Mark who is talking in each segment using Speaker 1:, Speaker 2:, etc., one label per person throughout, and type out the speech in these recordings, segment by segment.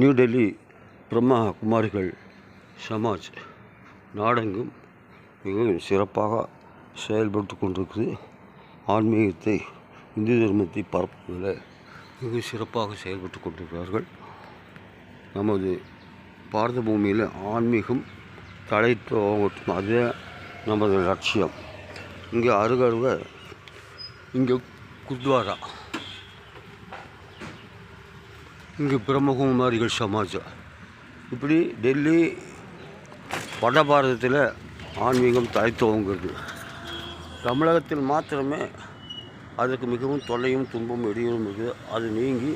Speaker 1: New Delhi Brahma குமாரிகள் Samaj நாடெங்கும் மிகவும் சிறப்பாக செயல்பட்டு கொண்டிருக்குது. ஆன்மீகத்தை, இந்து தர்மத்தை பரப்புவதில் மிக சிறப்பாக செயல்பட்டு கொண்டிருக்கிறார்கள். நமது பாரத பூமியில் ஆன்மீகம் தழைத்து ஓங்கட்டும், அதே நமது லட்சியம். இங்கே அருகருக இங்கே குருத்வாரா, இங்கே பிரம்மகுமாரிகள் சமாஜ். இப்படி டெல்லி வட பாரதத்தில் ஆன்மீகம் தழைத்தோங்கிறது. தமிழகத்தில் மாத்திரமே அதற்கு மிகவும் தொல்லையும் துன்பமும் இடையூறும் இருக்குது. அது நீங்கி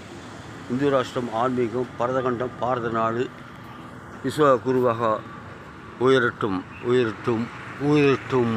Speaker 1: இந்து ராஷ்டிரம் ஆன்மீகம் பரதகண்டம் பாரத நாடு விஸ்வ குருவாக உயரட்டும் உயரட்டும் உயரட்டும்.